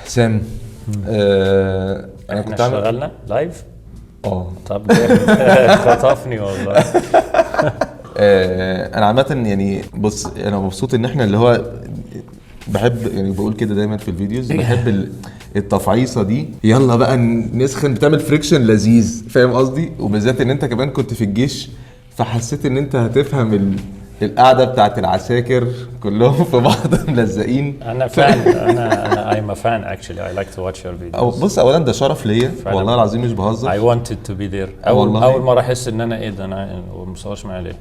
سام انا كنت اشتغلنا لايف. طب خطفني والله. انا عامه يعني بص انا مبسوط ان احنا اللي هو بحب يعني بقول كده دايما في الفيديوز بحب التفعيصه دي. يلا بقى نسخن، بتعمل فريكشن لذيذ، فاهم قصدي؟ وبالذات ان انت كمان كنت في الجيش، فحسيت ان انت هتفهم القعده بتاعت العساكر كلهم في بعض ملزقين. انا فان انا I'm a fan actually. I like to watch your videos. بص اولا ده شرف ليا والله العظيم مش بهزر. I wanted to be there. اول مره احس ان انا ايه ده، انا مصورش معايا ليه.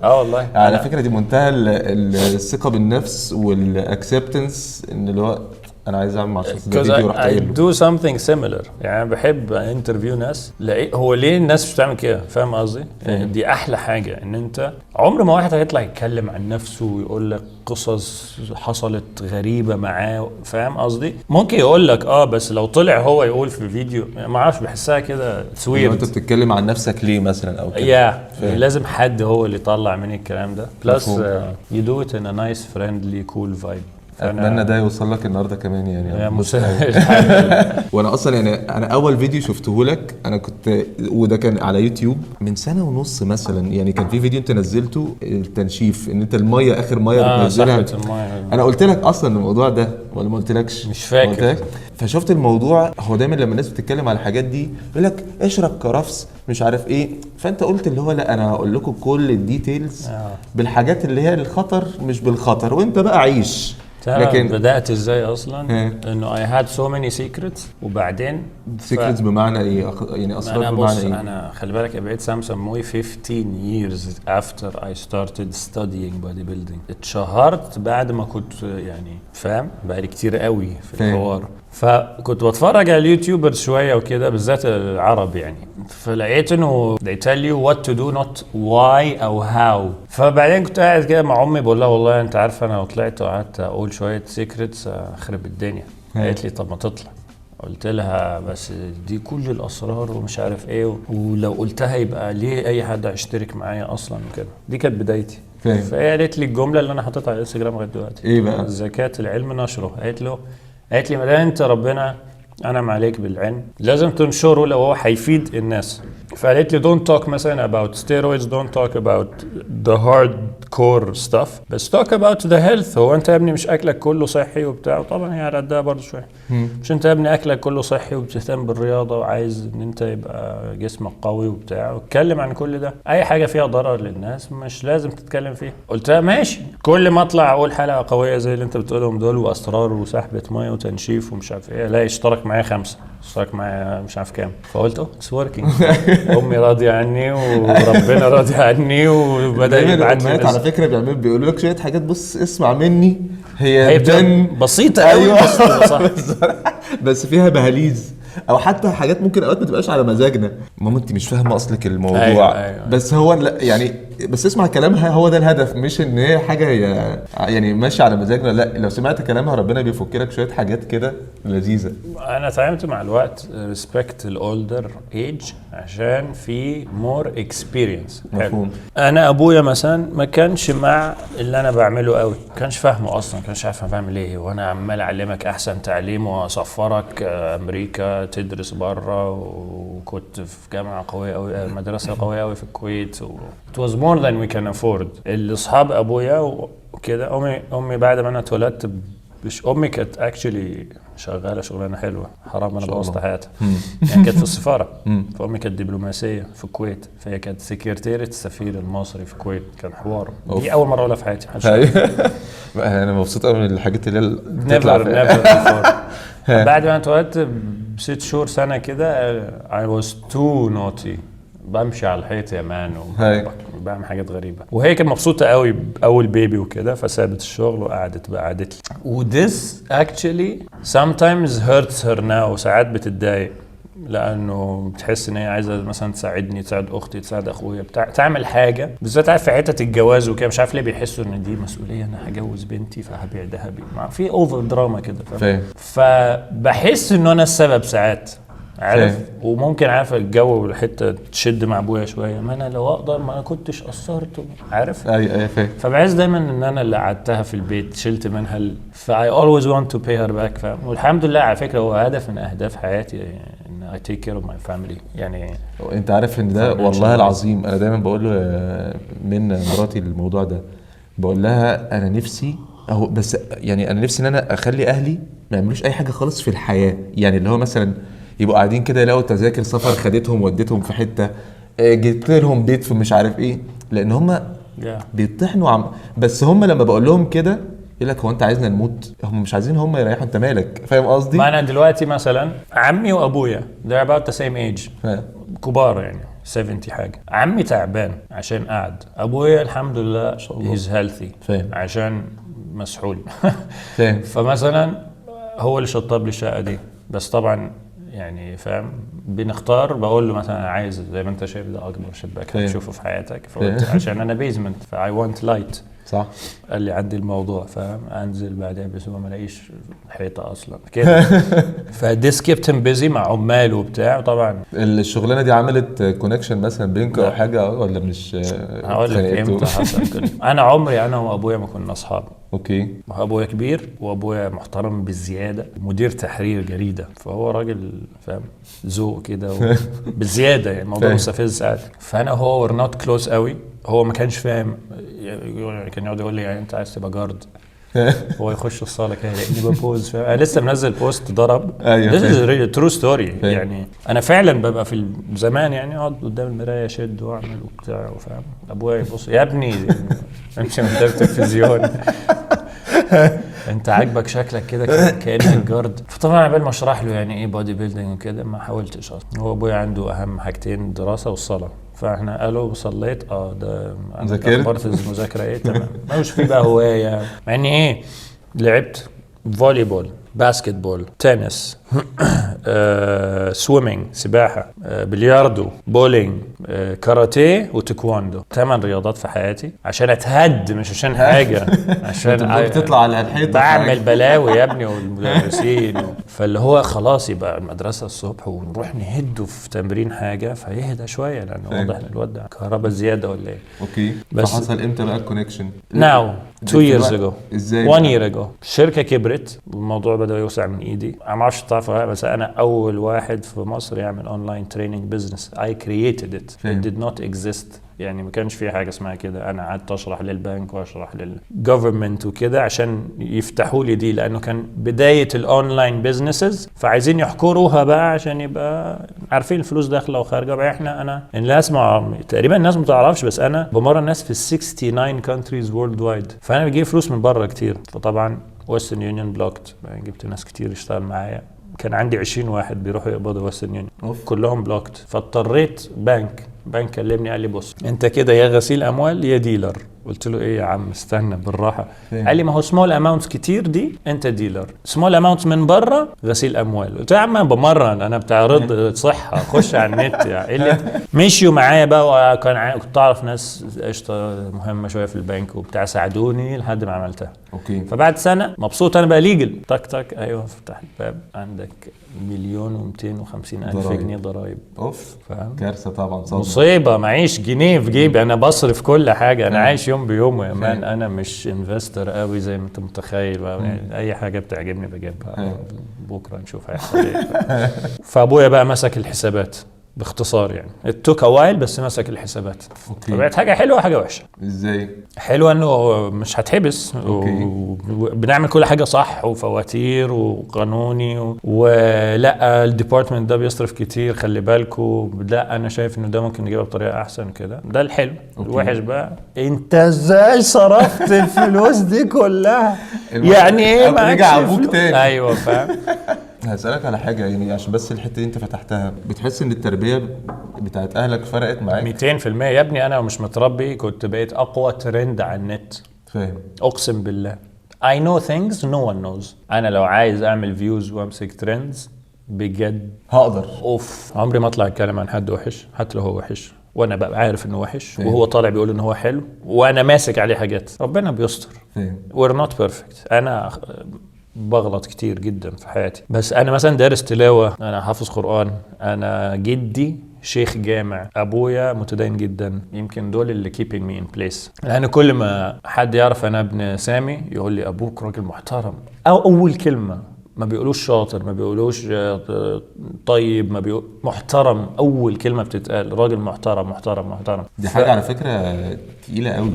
والله على فكره دي منتهى الثقه بالنفس والاكسبتنس، ان اللي هو انا عايز اعمل مع الشخص ده فيديو راح I do something similar. يعني بحب انترفيو ناس، هو ليه الناس مش بتعمل كده؟ فاهم قصدي؟ دي احلى حاجه، ان انت عمر ما واحد هيطلع يتكلم عن نفسه ويقول لك قصص حصلت غريبه معاه، فاهم قصدي؟ ممكن يقول لك بس لو طلع هو يقول في فيديو ما اعرفش، بحسها كده سوير. انت بتتكلم عن نفسك ليه مثلا او كده؟ لازم حد هو اللي يطلع من الكلام ده. بلس you do it in a nice friendly cool vibe. اتمنى ده يوصل لك النهارده كمان يعني وانا اصلا يعني انا اول فيديو شفته لك انا كنت، وده كان على يوتيوب من سنه ونص مثلا، يعني كان في فيديو انت نزلته التنشيف، ان انت الميه اخر ميه بتنزلها. انا قلت لك اصلا الموضوع ده ولا ما قلتلكش؟ مش فاكر. فشفت الموضوع. هو دايما لما الناس بتتكلم على الحاجات دي يقول لك اشرب كرفس مش عارف ايه، فانت قلت اللي هو لا انا هقول لكم كل الديتيلز بالحاجات اللي هي الخطر مش بالخطر، وانت بقى عيش. لكن بدأت ازاي اصلا؟ انه I had so many secrets. وبعدين secrets بمعنى ايه؟ يعني اسرار بمعنى ايه؟ انا خلي بالك بقيت سام سموي 15 years after I started studying bodybuilding. اتشهرت بعد ما كنت يعني فاهم بقالي كتير قوي في الحوار. فكنت بتفرج على اليوتيوبرز شويه وكده، بالذات العرب يعني، فلقيت انه they tell you what to do not why او how. فبعدين كنت قاعد كده مع امي بقول لها والله انت عارفه انا لو طلعت وقعدت اقول شويه سيكريتس اخرب الدنيا. قالت لي طب ما تطلع. قلت لها بس دي كل الاسرار ومش عارف ايه، ولو قلتها يبقى ليه اي حد هيشترك معايا اصلا وكده. دي كانت بدايتي. فهي قالت لي الجمله اللي انا حاططها على الانستجرام لغايه دلوقتي، ايه بقى؟ زكاة العلم نشره. قالت لي ما دام انت ربنا انعم عليك بالعلم لازم تنشره لو هو هيفيد الناس. فقالت لي don't talk مثلا about steroids, don't talk about the hardcore stuff, بس talk about the health. هو انت يا ابني مش اكلك كله صحي وبتاع؟ طبعا هي على قدها برضه شويه. مش انت يا ابني اكلك كله صحي وبتهتم بالرياضه وعايز ان انت يبقى جسمك قوي وبتاع، واتكلم عن كل ده. اي حاجه فيها ضرر للناس مش لازم تتكلم فيها. قلت لها ماشي. كل ما اطلع اقول حلقه قويه زي اللي انت بتقولهم دول واسرار وسحبه ميه وتنشيف ومش عارف ايه، لا اشترك معايا 5، اشترك معايا مش عارف كام. فقلت اتس وركينج. امي راضيه عني وربنا راضي عني، وبدا يبعت لي. على فكره بيقولوا لك شويه حاجات، بص اسمع مني، هي بسيطه قوي. أيوة. بس فيها بهاليز، او حتى حاجات ممكن اوقات ما تبقاش على مزاجنا. ماما انت مش فاهمه اصلك الموضوع. أيوة. بس هو يعني بس اسمع كلامها، هو ده الهدف، مش ان هي حاجه هي يعني ماشيه على مزاجنا. لا لو سمعت كلامها ربنا بيفك لك شويه حاجات كده لذيذه. انا اتعلمت مع الوقت ريسبكت الاولدر ايج عشان في مور اكسبيرينس. مفهوم. انا ابويا مثلا ما كانش مع اللي انا بعمله قوي، ما كانش فاهمه اصلا، ما كانش عارف انا بعمل ايه، وانا عمال اعلمك احسن تعليم واصفرك امريكا تدرس بره، وكنت في جامعه قويه قوي، مدرسه قويه قوي في الكويت. it was more than we can afford. الاصحاب ابويا وكده. امي بعد ما انا اتولدت مش امي كانت اكشلي شغاله شغلانه حلوه، حرام انا بوظت حياتها. يعني كانت في السفاره. فامي كانت دبلوماسيه في الكويت، فهي كانت سكرتيره السفير المصري في الكويت. كان حوار. دي اول مره اقولها في حياتي. انا مبسوط قوي من الحاجات اللي نيفر بعد ما اتولدت ب6 شهور سنه كده I was too naughty. بمشي على الحيط يا مان وبعمل حاجات غريبه. وهي كانت مبسوطه قوي باول بيبي وكده، فسابت الشغل وقعدت بقى قعدت لي. وthis actually sometimes hurts her now. ساعات بتتضايق لانه بتحس ان هي عايزه مثلا تساعدني، تساعد اختي، تساعد اخويا، تعمل حاجه. بالذات عارف في حته الجواز وكده، مش عارف ليه بيحسوا ان دي مسؤوليه، انا هجوز بنتي فهبيع ذهبي، في اوفر دراما كده. فبحس انه انا السبب ساعات عارف. فاهم. وممكن عارف الجو والحته تشد مع ابويا شويه، ما انا لو اقدر ما كنتش قصرت، عارف. اي فاهم. فبعز دايما ان انا اللي قعدتها في البيت شلت منها فاي always want to pay her back، فاهم. والحمد لله على فكره هو هدف من اهداف حياتي ان I take care of my family يعني. انت عارف ان ده والله العظيم انا دايما بقول له من مراتي الموضوع ده، بقول لها انا نفسي اهو، بس يعني انا نفسي ان انا اخلي اهلي ما يعملوش اي حاجه خالص في الحياه، يعني اللي هو مثلا يبقوا قاعدين كده يلاقوا تذاكر سفر خدتهم ودتهم في حته، جبت لهم بيت في مش عارف ايه، لان هم بيطحنوا بس هم لما بقول لهم كده يقول لك هو انت عايزنا نموت؟ هم مش عايزين هم يريحوا، انت مالك؟ فاهم قصدي؟ ما انا دلوقتي مثلا عمي وابويا they're about the same age، كبار يعني 70 حاجه. عمي تعبان عشان قاعد، ابويا الحمد لله he's healthy فاهم. عشان مسحول فاهم. فمثلا هو اللي شطب لي الشقه دي، بس طبعا يعني فاهم بنختار. بقول له مثلا عايز زي ما انت شايف ده اكبر شباك هتشوفه في حياتك، فقلت عشان انا بيزمنت فاي وانت لايت. صح. قال لي عندي الموضوع، فاهم. انزل بعدها باسبوع ما الاقيش حيطه اصلا كده فديس كيبت هيم بيزي مع عمال وبتاع. طبعا الشغلانه دي عملت كونكشن مثلا بينك او حاجه ولا مش؟ هقول لك امتى حصل كده. انا عمري انا وابويا ما كنا اصحاب. اوكي. ابويا كبير وابويا محترم بالزياده، مدير تحرير جريده، فهو راجل فاهم ذوق كده بالزياده يعني الموضوع مستفز ساعات. فانا هو ور نوت كلوز قوي. هو ما كانش فاهم، كان يقعد يقول لي يعني انت عايز تبقى جارد هو يخش الصاله كده يلاقيني ببوز، فاهم. انا لسه منزل بوست ضرب This is a true story يعني. انا فعلا ببقى في زمان يعني اقعد قدام المرايه اشد واعمل وبتاع، وفاهم. ابويا يبص يا ابني امشي من قدام التلفزيون انت عاجبك شكلك كده كانك جارد. فطبعا عبال ما اشرح له يعني ايه بودي بيلدينج وكده ما حاولتش اصلا. هو ابويا عنده اهم حاجتين، الدراسه والصلاه. فاحنا قالوا صليت ده اخبرت المذاكره ايه تمام. مش في بقى هوايه مع اني ايه لعبت فولي بول، باسكت بول، تنس سويمينج، سباحه، بلياردو، بولينج، كاراتيه وتايكواندو. 8 رياضات في حياتي عشان اتهد مش عشان حاجه عشان تطلع على الحيطه بعمل بلاوي يا ابني والمدرسين فاللي هو خلاص يبقى المدرسه الصبح ونروح نهده في تمرين حاجه فيهدى شويه لانه واضح ان الواد ده كهرباء زياده ولا ايه. اوكي. فحصل امتى بقى الكونكشن؟ Now 2 years ago. ازاي؟ 1 year ago. الشركه كبرت والموضوع بدا يوسع من ايدي. ما اعرفش تعرفها بس انا اول واحد في مصر يعمل اونلاين تريننج بزنس. I created it. It did not exist. يعني ما كانش في حاجه اسمها كده. انا قعدت اشرح للبنك واشرح للجوفرمنت وكده عشان يفتحوا لي دي، لانه كان بدايه الاونلاين بزنسز فعايزين يحكروها بقى عشان يبقى عارفين الفلوس داخله وخارجه. بقى احنا الناس تقريبا الناس ما تعرفش بس انا بمرن الناس في 69 countries worldwide. فانا بجيب فلوس من بره كتير. فطبعا ويسترن يونيون بلوكت، جبت ناس كتير يشتغل معايا. كان عندي 20 واحد بيروحوا يقبضوا ويسترن يونيون كلهم بلوكت. فاضطريت بنك كلمني قال لي بص انت كده يا غسيل اموال يا ديلر. قلت له ايه يا عم استنى بالراحه. قال لي ما هو سمول اماونتس كتير دي انت ديلر، سمول اماونتس من بره غسيل اموال. قلت له يا عم انا بمرن، انا بتاع رد صحه خش على النت يعني. اللي مشيوا معايا بقى كنت اعرف ناس قشطه مهمه شويه في البنك وبتاع ساعدوني لحد ما عملتها. اوكي. فبعد سنه مبسوط انا بقى ليجل تك ايوه فتح الباب عندك 1,250,000 جنيه ضرايب. اوف فاهم كارثه طبعا صعبه. مصيبه معيش جنيه في جيبي. انا بصرف كل حاجه. انا عايش يوم بيوم يا مان. انا مش انفستر قوي زي ما انت متخيل. يعني اي حاجه بتعجبني بجيبها. بكره نشوف هيحصل ايه. فابويا بقى مسك الحسابات باختصار يعني. التوك وايل بس مسك الحسابات. فبقت حاجه حلوه وحاجه وحشه. ازاي؟ حلوه انه مش هتحبس وبنعمل كل حاجه صح وفواتير وقانوني ولا الديبارتمنت ده بيصرف كتير خلي بالكوا. لا انا شايف انه ده ممكن نجيبها بطريقه احسن كده. ده الحلو. الوحش بقى انت ازاي صرفت الفلوس دي كلها؟ يعني ايه رجع ابوك تاني. ايوه فاهم. هسألك على حاجة يعني عشان بس الحتة دي انت فتحتها. بتحس ان التربية بتاعت اهلك فرقت معاك؟ 200% يا ابني. انا مش متربي كنت بقيت اقوى ترند على النت. فاهم. اقسم بالله I know things no one knows. انا لو عايز اعمل فيوز وامسك ترندز بجد هقدر. اوف عمري ما اطلع اتكلم عن حد وحش حتى لو هو وحش وانا بقى عارف انه وحش وهو طالع بيقول انه هو حلو وانا ماسك عليه حاجات. ربنا بيستر. فاهم. we're not perfect. انا بغلط كتير جدا في حياتي. بس انا مثلا دارس تلاوه، انا حافظ قران، انا جدي شيخ جامع، ابويا متدين جدا، يمكن دول اللي keeping me in place. لان كل ما حد يعرف انا ابن سامي يقول لي ابوك راجل محترم، او اول كلمه ما بيقولوش شاطر، ما بيقولوش طيب، ما بيقول محترم، اول كلمه بتتقال راجل محترم محترم محترم. دي حاجه على فكره تقيله قوي.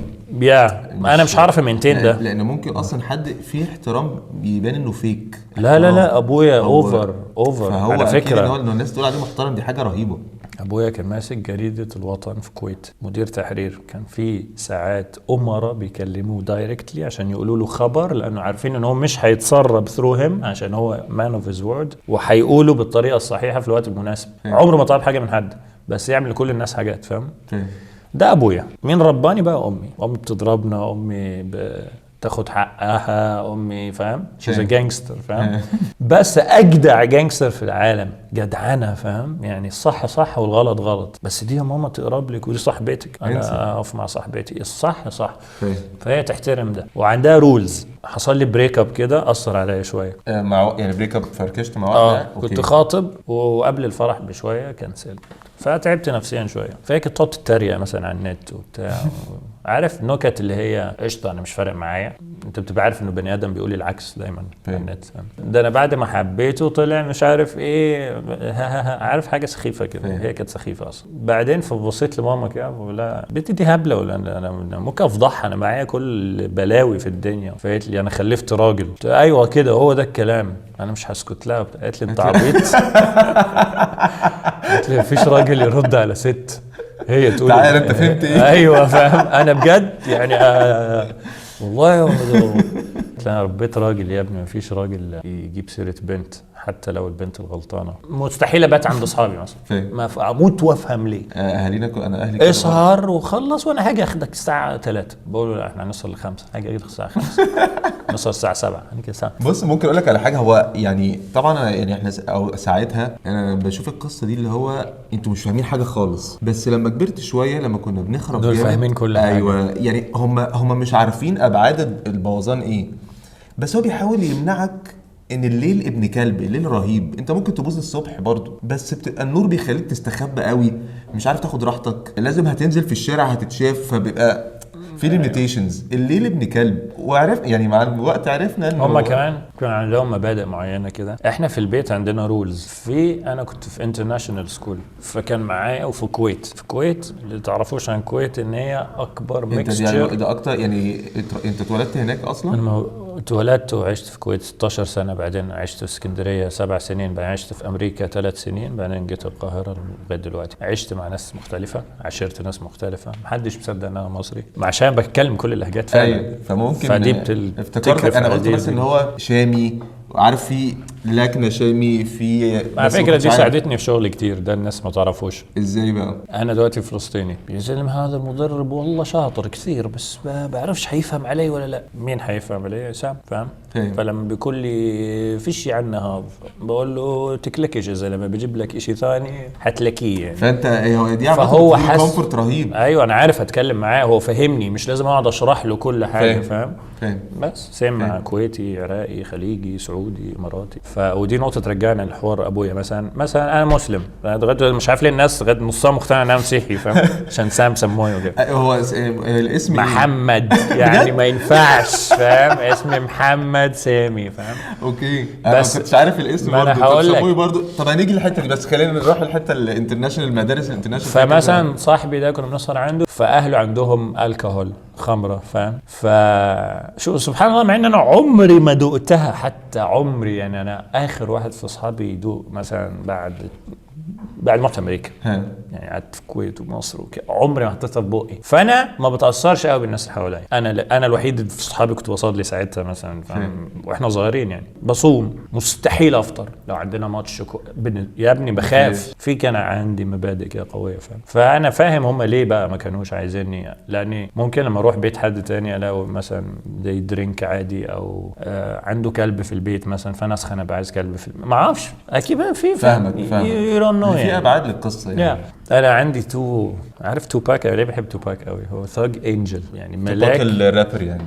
انا مش عارف امينتين ده، لان ممكن اصلا حد فيه احترام بيبان انه فيك. لا ابويا اوفر فهو على فكره. هو انه الناس تقول عليه محترم دي حاجه رهيبه. ابويا كان ماسك جريده الوطن في الكويت، مدير تحرير، كان في ساعات امراء بيكلموه دايركتلي عشان يقولوا له خبر، لانه عارفين ان هو مش هيتسرب ثرو هيم عشان هو مان اوف هيز وورد، وهيقوله بالطريقه الصحيحه في الوقت المناسب. عمره ما طلب حاجه من حد، بس يعمل لكل الناس حاجات، فاهم؟ ده ابويا. مين رباني بقى؟ امي بتضربنا، امي تاخد حقها، امي فاهم شيز جانجستر، فاهم؟ بس اجدع جانجستر في العالم، جدعنه، فاهم؟ يعني الصح صح والغلط غلط، بس دي يا ماما تقرب لك ودي صاحبتك، انا اقف مع صاحبتي، الصح صح. فهي تحترم ده، وعندها رولز. حصل لي بريك اب كده اثر عليا شويه، مع يعني بريك اب فركشت مع واحده. كنت خاطب وقبل الفرح بشويه كنسل، فتعبت نفسيا شويه. فهي كانت تقعد تتريق مثلا على النت وبتاع عارف النكت اللي هي قشطه، انا مش فارق معايا. انت بتبقى عارف انه بني ادم بيقول العكس دايما على النت. ده انا بعد ما حبيته طلع مش عارف ايه عارف حاجه سخيفه كده. هي كانت سخيفه اصلا. بعدين فبصيت لماما كده ولا بنتي دي هبله، ولا انا ممكن افضحها، انا معايا كل بلاوي في الدنيا. فقالت لي انا خلفت راجل. قلت ايوه كده هو ده الكلام، انا مش هسكت لها. قالت لي انت عبيط. قالت لي مفيش راجل يرد على ست. هي تقول تعالى انت فهمت ايه؟ ايوه فاهم انا بجد يعني والله انا ربيت راجل يا ابني، مفيش راجل يجيب سيره بنت حتى لو البنت الغلطانه. مستحيل ابات عند اصحابي مثلا، ما اموت وافهم ليه. اهالينا انا اهلي اسهر وخلص وانا هاجي اخدك الساعه 3. بقول له لا احنا هنوصل ل5، هاجي اخدك الساعه 5 نوصل الساعه 7 هنيجي الساعه. بص ممكن اقول لك على حاجه، هو يعني طبعا يعني احنا او ساعتها انا بشوف القصه دي اللي هو انتوا مش فاهمين حاجه خالص، بس لما كبرت شويه لما كنا بنخرب دول فاهمين كل حاجه. ايوه يعني هم مش عارفين ابعاد البوظان ايه، بس هو بيحاول يمنعك ان الليل ابن كلب، الليل رهيب، انت ممكن تبوظ الصبح برضو، بس بتبقى النور بيخليك تستخبى قوي، مش عارف تاخد راحتك، لازم هتنزل في الشارع هتتشاف، فبيبقى في ليميتيشنز. الليل ابن كلب. وعرف يعني مع الوقت عرفنا ان هم كمان كان عندهم مبادئ معينه كده. احنا في البيت عندنا رولز. انا كنت في انترناشونال سكول، فكان معايا، وفي الكويت. في الكويت اللي تعرفوش عن الكويت ان هي اكبر ميكستشر. انت ده اكتر يعني انت اتولدت هناك اصلا؟ انا اتولدت وعشت في الكويت 16 سنه، بعدين عشت في اسكندريه 7 سنين، بعدين عشت في امريكا 3 سنين، بعدين جيت القاهره لغايه دلوقتي. عشت مع ناس مختلفه، عاشرت ناس مختلفه، محدش مصدق ان انا مصري عشان بتكلم كل اللهجات فعلا. ايوه فممكن فدي افتكرت انا قلت بس ان هو شامي، عارف في لكنه شامي في. على فكره دي ساعدتني في شغل كتير، ده الناس ما تعرفوش. ازاي بقى؟ انا دلوقتي فلسطيني، يا زلمه هذا المدرب والله شاطر كثير، بس ما بعرفش هيفهم علي ولا لا. مين هيفهم علي؟ سام فاهم. فلما بيقول لي فيش عنا هذا، بقول له تكلكش يا زلمه، بجيب لك شيء ثاني هتلاقيه يعني. فانت دي فهو حس كومفورت رهيب. ايوه انا عارف اتكلم معاه، هو فهمني، مش لازم اقعد اشرح له كل حاجه. فاهم. بس سمع كويتي، عراقي، خليجي، سعودي، اماراتي. ودي نقطه ترجعنا لحوار ابويا. مثلا انا مسلم، مش عارف ليه الناس لغايه نصها مقتنعه ان انا مسيحي، فاهم؟ عشان سام سموه كده. هو الاسم محمد يعني ما ينفعش، فاهم؟ اسمي محمد سامي، فاهم؟ اوكي انا ما كنتش عارف الاسم برضه. طب هنيجي للحته دي، بس خلينا نروح للحته الانترناشونال، المدارس الانترناشونال. فمثلا صاحبي ده كنا بنسهر عنده، فاهله عندهم الكحول، خمره، فاهم؟ فشو سبحان الله، مع ان انا عمري ما دقتها، حتى عمري يعني. انا اخر واحد في اصحابي يدوق مثلا بعد ما رحت امريكا، يعني قعدت في الكويت ومصر وكده، عمري ما حطيتها في بقي. فانا ما بتاثرش قوي بالناس اللي حواليا. انا الوحيد في صحابي كنت بصلي ساعتها مثلا، فاهم؟ واحنا صغيرين يعني. بصوم، مستحيل افطر لو عندنا ماتش يا ابني بخاف. في كان عندي مبادئ كده قويه، فاهم؟ فانا فاهم هم ليه بقى ما كانوش عايزيني، لاني ممكن لما اروح بيت حد تاني الاقي مثلا زي درينك عادي، او عنده كلب في البيت مثلا، فانا اسخن ابقى عايز كلب في ما اعرفش، اكيد في فاهمك يعني في ابعاد للقصه يعني. انا عندي عارف توباك، انا ليه بحب توباك قوي؟ هو ثاج انجل يعني ملاك الرابر يعني.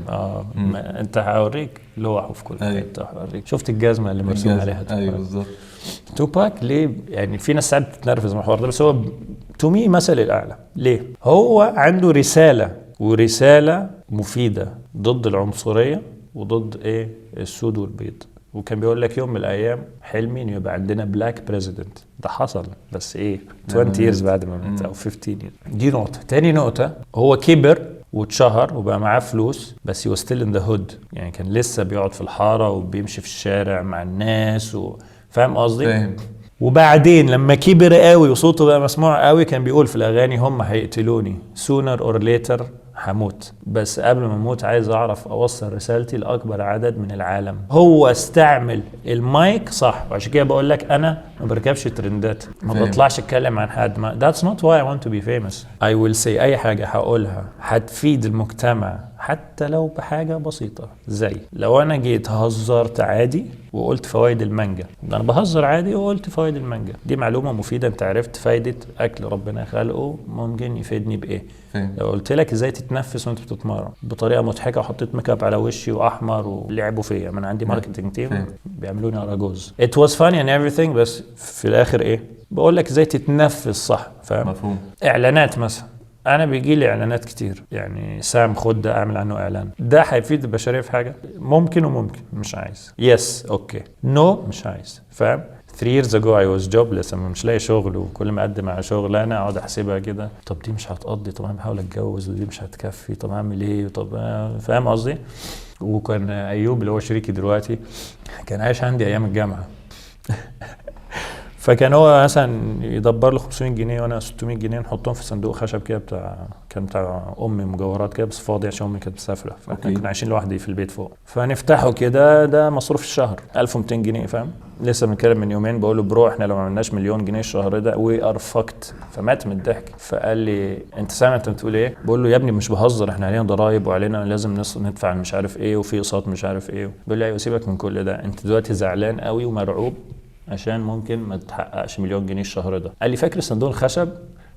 انت هوريك لوحه في كل حته، هوريك. شفت الجزمه اللي مرسوم عليها توباك؟ ايوه بالظبط. توباك ليه يعني في ناس ساعات بتتنرفز من الحوار ده، بس هو تومي مثل الاعلى. ليه؟ هو عنده رساله، ورساله مفيده ضد العنصريه وضد ايه السود والبيض. وكان بيقول لك يوم من الايام حلمي انه يبقى عندنا بلاك بريزيدنت. ده حصل بس ايه 20 years بعد ما مات او 15 years. دي نقطه. تاني نقطه، هو كبر واتشهر وبقى معاه فلوس، بس هو ستيل ان ذا هود، يعني كان لسه بيقعد في الحاره وبيمشي في الشارع مع الناس فاهم قصدي؟ فاهم. وبعدين لما كبر قوي وصوته بقى مسموع قوي، كان بيقول في الاغاني هم هيقتلوني sooner or later هموت، بس قبل ما اموت عايز اعرف اوصل رسالتي لاكبر عدد من العالم. هو استعمل المايك صح، وعشان كده بقول لك انا ما بركبش ترندات، ما بطلعش اتكلم عن حد. ما that's not why I want to be famous. I will say اي حاجه هقولها هتفيد المجتمع حتى لو بحاجه بسيطه. زي لو انا جيت هزرت عادي وقلت فوائد المانجا، ده انا بهزر عادي وقلت فوائد المانجا، دي معلومه مفيده، انت عرفت فايده اكل ربنا خلقه ممكن يفيدني بايه. لو قلت لك ازاي تتنفس وانت بتتمرن بطريقه مضحكه وحطيت ميك اب على وشي واحمر ولعبوا فيا، ما انا عندي ماركتنج تيم بيعملوني اراجوز. it was funny and everything، بس في الاخر ايه بقول لك ازاي تتنفس صح. فاهم؟ مفهوم. اعلانات مثلا، انا بيجي لي اعلانات كتير، يعني سام خد ده اعمل عنه اعلان، ده هيفيد البشريه في حاجه؟ ممكن وممكن. مش عايز. يس اوكي نو مش عايز. فاهم؟ 3 years ago I was jobless، انا مش لاقي شغل، وكل ما اقدم على شغل انا اقعد احسبها كده، طب دي مش هتقضي، طب انا بحاول اتجوز ودي مش هتكفي، طب اعمل ايه، طب فاهم قصدي؟ وكان ايوب اللي هو شريكي دلوقتي كان عايش عندي ايام الجامعه فكان هو مثلا يدبر له 500 جنيه وانا 600 جنيه نحطهم في صندوق خشب كده كان بتاع امي مجوهرات كده بس فاضي عشان امي كانت مسافره، فكنا عايشين لوحدي في البيت فوق، فنفتحه كده ده مصروف الشهر 1200 جنيه. فاهم؟ لسه بنتكلم من يومين بقول له برو احنا لو ما عملناش مليون جنيه الشهر ده وي ار فكت، فمات من الضحك. فقال لي انت سامع انت بتقول ايه؟ بقول له يا ابني مش بهزر، احنا علينا ضرايب وعلينا لازم ندفع مش عارف ايه وفي اقساط مش عارف ايه. بيقول لي ايوه سيبك من كل ده، انت دلوقتي زعلان قوي ومرعوب عشان ممكن ما تحققش مليون جنيه الشهر ده. قال لي فاكر صندوق الخشب؟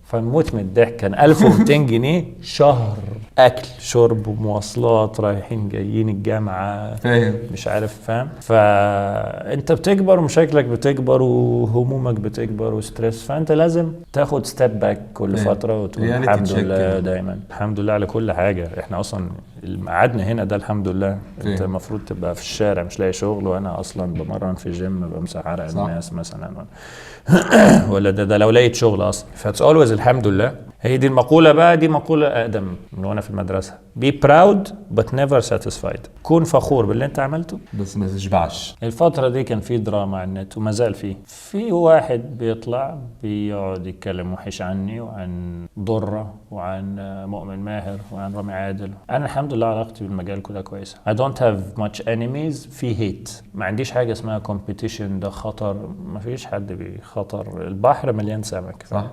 فنموت من الضحك. كان 1200 جنيه شهر، اكل شرب ومواصلات رايحين جايين الجامعه. فاهم؟ مش عارف. فاهم؟ فانت بتكبر ومشاكلك بتكبر وهمومك بتكبر وستريس، فانت لازم تاخد ستيب باك كل فتره وتقول الحمد لله دايما، الحمد لله على كل حاجه. احنا اصلا قعدنا هنا ده الحمد لله. انت المفروض تبقى في الشارع مش لاقي شغل، وانا اصلا بمرن في الجيم بمسح عرق الناس مثلا ولا ده لو لقيت شغل اصلا. فاتس اولويز الحمد لله. هي دي المقوله بقى، دي مقوله اقدم من وانا في المدرسه، be proud but never satisfied. كون فخور باللي انت عملته بس ما تشبعش. الفتره دي كان في دراما على النت وما زال في واحد بيطلع بيقعد يتكلم وحش عني وعن ضره وعن مؤمن ماهر وعن رامي عادل. انا الحمد لله علاقتي بالمجال كلها كويسه. I don't have much enemies. في هيت، ما عنديش حاجه اسمها competition ده خطر، ما فيش حد بخطر. البحر مليان سمك. صح؟